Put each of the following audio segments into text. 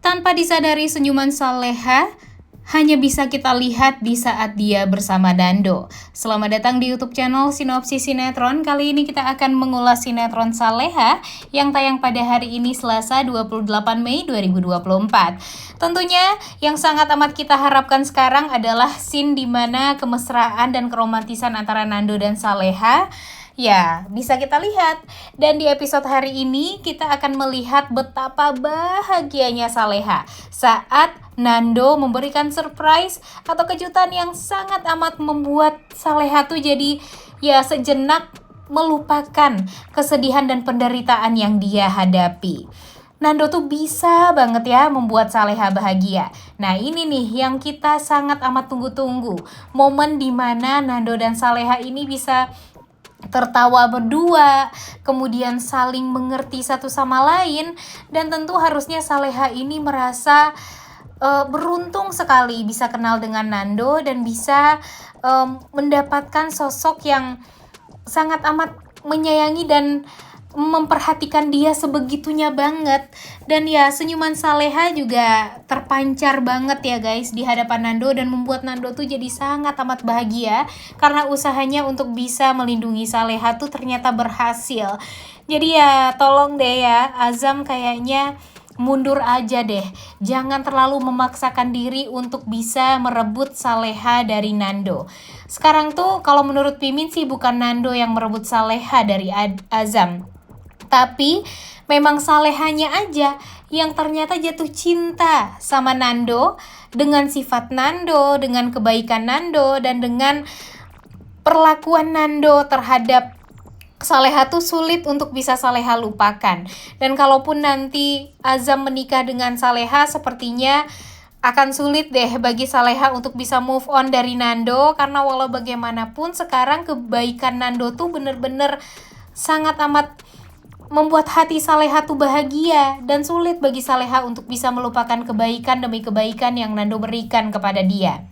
Tanpa disadari, senyuman Saleha hanya bisa kita lihat di saat dia bersama Nando. Selamat datang di YouTube channel Sinopsis Sinetron. Kali ini kita akan mengulas sinetron Saleha yang tayang pada hari ini Selasa 28 Mei 2024. Tentunya yang sangat amat kita harapkan sekarang adalah scene di mana kemesraan dan keromantisan antara Nando dan Saleha ya, bisa kita lihat. Dan di episode hari ini kita akan melihat betapa bahagianya Saleha saat Nando memberikan surprise atau kejutan yang sangat amat membuat Saleha tuh jadi ya sejenak melupakan kesedihan dan penderitaan yang dia hadapi. Nando tuh bisa banget ya membuat Saleha bahagia. Nah ini nih yang kita sangat amat tunggu-tunggu. Momen dimana Nando dan Saleha ini bisa tertawa berdua, kemudian saling mengerti satu sama lain, dan tentu harusnya Saleha ini merasa beruntung sekali bisa kenal dengan Nando dan bisa mendapatkan sosok yang sangat amat menyayangi dan memperhatikan dia sebegitunya banget. Dan ya senyuman Saleha juga terpancar banget ya guys di hadapan Nando dan membuat Nando tuh jadi sangat amat bahagia karena usahanya untuk bisa melindungi Saleha tuh ternyata berhasil. Jadi ya tolong deh ya Azam kayaknya mundur aja deh, jangan terlalu memaksakan diri untuk bisa merebut Saleha dari Nando. Sekarang tuh kalau menurut Mimin sih bukan Nando yang merebut Saleha dari Azam, tapi memang Salehanya aja yang ternyata jatuh cinta sama Nando dengan sifat Nando, dengan kebaikan Nando, dan dengan perlakuan Nando terhadap Saleha tuh sulit untuk bisa Saleha lupakan. Dan kalaupun nanti Azam menikah dengan Saleha, sepertinya akan sulit deh bagi Saleha untuk bisa move on dari Nando, karena walau bagaimanapun sekarang kebaikan Nando tuh bener-bener sangat amat membuat hati Saleha tuh bahagia, dan sulit bagi Saleha untuk bisa melupakan kebaikan demi kebaikan yang Nando berikan kepada dia.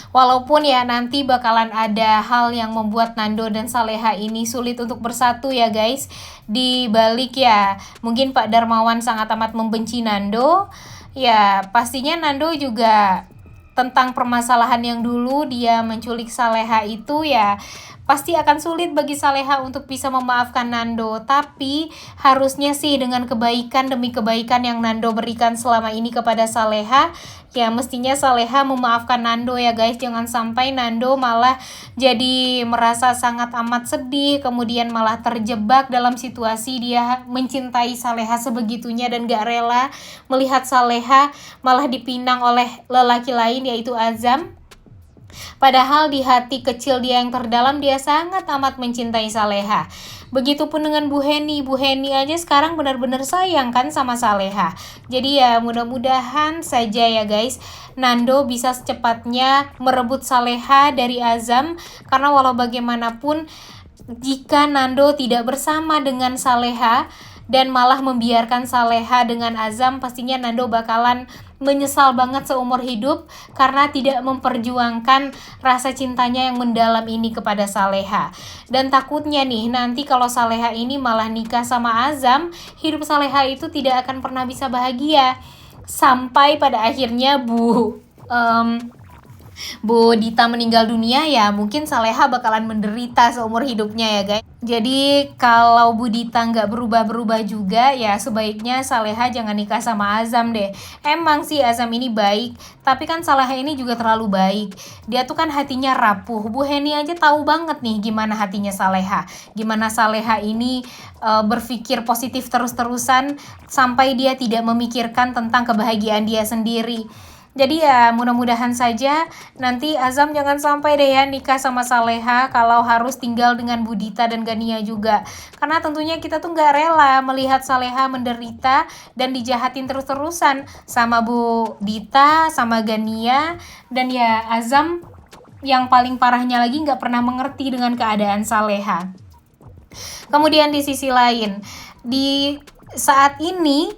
Walaupun ya nanti bakalan ada hal yang membuat Nando dan Saleha ini sulit untuk bersatu ya guys. Di balik ya mungkin Pak Darmawan sangat amat membenci Nando, ya pastinya Nando juga tentang permasalahan yang dulu dia menculik Saleha itu ya pasti akan sulit bagi Saleha untuk bisa memaafkan Nando. Tapi harusnya sih dengan kebaikan demi kebaikan yang Nando berikan selama ini kepada Saleha, ya mestinya Saleha memaafkan Nando ya guys. Jangan sampai Nando malah jadi merasa sangat amat sedih, kemudian malah terjebak dalam situasi dia mencintai Saleha sebegitunya dan gak rela melihat Saleha malah dipinang oleh lelaki lain yaitu Azam. Padahal di hati kecil dia yang terdalam dia sangat amat mencintai Saleha. Begitupun dengan Bu Heni. Bu Heni aja sekarang benar-benar sayang kan sama Saleha. Jadi ya mudah-mudahan saja ya guys Nando bisa secepatnya merebut Saleha dari Azam. Karena walau bagaimanapun jika Nando tidak bersama dengan Saleha dan malah membiarkan Saleha dengan Azam, pastinya Nando bakalan menyesal banget seumur hidup karena tidak memperjuangkan rasa cintanya yang mendalam ini kepada Saleha. Dan takutnya nih nanti kalau Saleha ini malah nikah sama Azam, hidup Saleha itu tidak akan pernah bisa bahagia. Sampai pada akhirnya Bu Dita meninggal dunia, ya mungkin Saleha bakalan menderita seumur hidupnya ya guys. Jadi kalau Bu Dita nggak berubah-berubah juga, ya sebaiknya Saleha jangan nikah sama Azam deh. Emang sih Azam ini baik, tapi kan Saleha ini juga terlalu baik. Dia tuh kan hatinya rapuh. Bu Heni aja tahu banget nih gimana hatinya Saleha. Gimana Saleha ini berpikir positif terus-terusan sampai dia tidak memikirkan tentang kebahagiaan dia sendiri. Jadi ya mudah-mudahan saja nanti Azam jangan sampai deh ya nikah sama Saleha kalau harus tinggal dengan Bu Dita dan Gania juga. Karena tentunya kita tuh gak rela melihat Saleha menderita dan dijahatin terus-terusan sama Bu Dita, sama Gania. Dan ya Azam yang paling parahnya lagi gak pernah mengerti dengan keadaan Saleha. Kemudian di sisi lain, di saat ini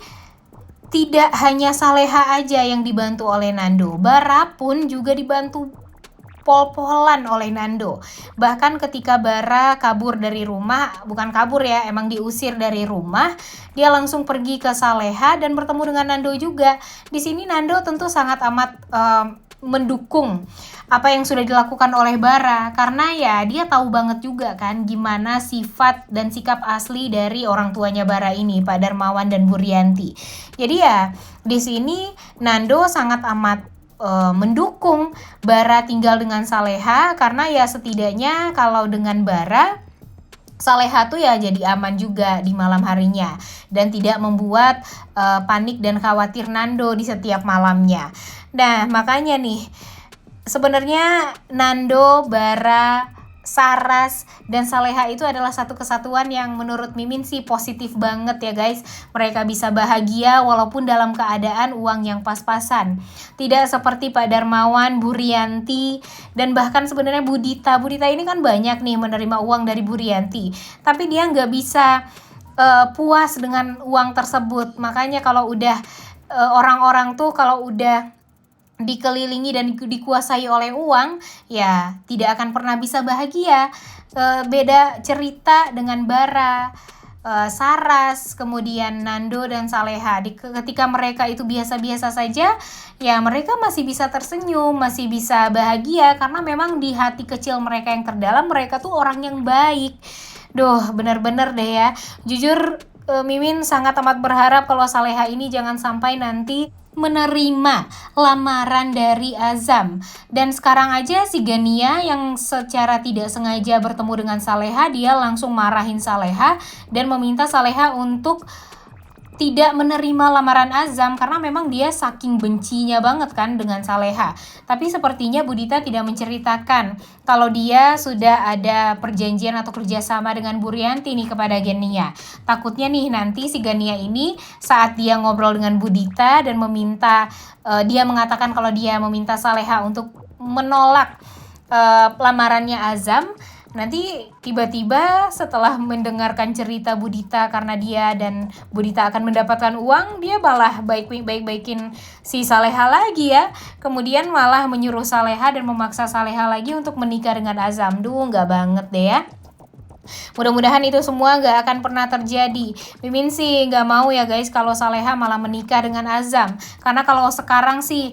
tidak hanya Saleha aja yang dibantu oleh Nando, Bara pun juga dibantu pol-polan oleh Nando. Bahkan ketika Bara kabur dari rumah, bukan kabur ya, emang diusir dari rumah, dia langsung pergi ke Saleha dan bertemu dengan Nando juga. Di sini Nando tentu sangat amat mendukung apa yang sudah dilakukan oleh Bara, karena ya dia tahu banget juga kan gimana sifat dan sikap asli dari orang tuanya Bara ini, Pak Darmawan dan Bu Rianti. Jadi ya di sini Nando sangat amat mendukung Bara tinggal dengan Saleha, karena ya setidaknya kalau dengan Bara, Saleha tuh ya jadi aman juga di malam harinya dan tidak membuat panik dan khawatir Nando di setiap malamnya. Nah, makanya nih sebenarnya Nando, Bara, Saras, dan Saleha itu adalah satu kesatuan yang menurut Mimin sih positif banget ya guys. Mereka bisa bahagia walaupun dalam keadaan uang yang pas-pasan. Tidak seperti Pak Darmawan, Bu Rianti, dan bahkan sebenarnya Bu Dita. Bu Dita ini kan banyak nih menerima uang dari Bu Rianti, tapi dia nggak bisa puas dengan uang tersebut. Makanya kalau udah orang-orang tuh kalau udah dikelilingi dan dikuasai oleh uang, ya tidak akan pernah bisa bahagia. Beda cerita dengan Bara, Saras, kemudian Nando dan Saleha. Ketika mereka itu biasa-biasa saja, ya mereka masih bisa tersenyum, masih bisa bahagia, karena memang di hati kecil mereka yang terdalam, mereka tuh orang yang baik. Duh, bener-bener deh ya. Jujur Mimin sangat amat berharap kalau Saleha ini jangan sampai nanti menerima lamaran dari Azam. Dan sekarang aja si Gania yang secara tidak sengaja bertemu dengan Saleha, dia langsung marahin Saleha dan meminta Saleha untuk tidak menerima lamaran Azam karena memang dia saking bencinya banget kan dengan Saleha. Tapi sepertinya Bu Dita tidak menceritakan kalau dia sudah ada perjanjian atau kerjasama dengan Bu Rianti nih kepada Genia. Takutnya nih nanti si Genia ini saat dia ngobrol dengan Bu Dita dan meminta, dia mengatakan kalau dia meminta Saleha untuk menolak lamarannya Azam, nanti tiba-tiba setelah mendengarkan cerita Bu Dita, karena dia dan Bu Dita akan mendapatkan uang, dia malah baik-baikin si Saleha lagi ya. Kemudian malah menyuruh Saleha dan memaksa Saleha lagi untuk menikah dengan Azam. Duh, nggak banget deh ya. Mudah-mudahan itu semua nggak akan pernah terjadi. Mimin sih nggak mau ya guys kalau Saleha malah menikah dengan Azam. Karena kalau sekarang sih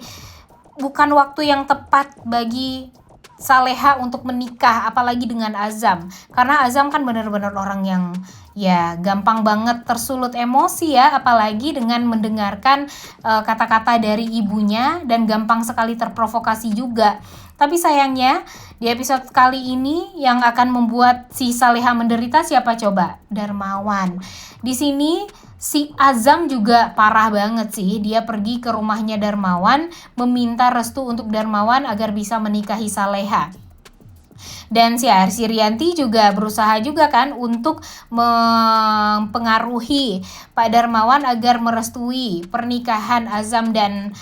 bukan waktu yang tepat bagi Saleha untuk menikah, apalagi dengan Azam. Karena Azam kan benar-benar orang yang ya gampang banget tersulut emosi ya, apalagi dengan mendengarkan kata-kata dari ibunya, dan gampang sekali terprovokasi juga. Tapi sayangnya di episode kali ini yang akan membuat si Saleha menderita siapa coba? Darmawan. Di sini si Azam juga parah banget sih. Dia pergi ke rumahnya Darmawan, meminta restu untuk Darmawan agar bisa menikahi Saleha. Dan si Rianti juga berusaha juga kan untuk mempengaruhi Pak Darmawan agar merestui pernikahan Azam dan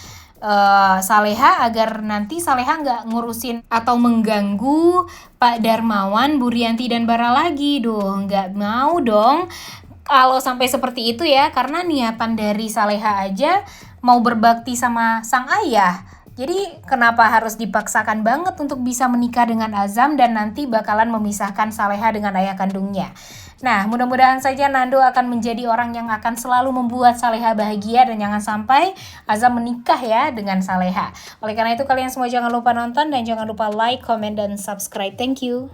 Saleha, agar nanti Saleha nggak ngurusin atau mengganggu Pak Darmawan, Bu Rianti dan Bara lagi. Duh, nggak mau dong kalau sampai seperti itu ya, karena niatan dari Saleha aja mau berbakti sama sang ayah. Jadi kenapa harus dipaksakan banget untuk bisa menikah dengan Azam dan nanti bakalan memisahkan Saleha dengan ayah kandungnya. Nah, mudah-mudahan saja Nando akan menjadi orang yang akan selalu membuat Saleha bahagia, dan jangan sampai Azam menikah ya dengan Saleha. Oleh karena itu kalian semua jangan lupa nonton dan jangan lupa like, comment, dan subscribe. Thank you.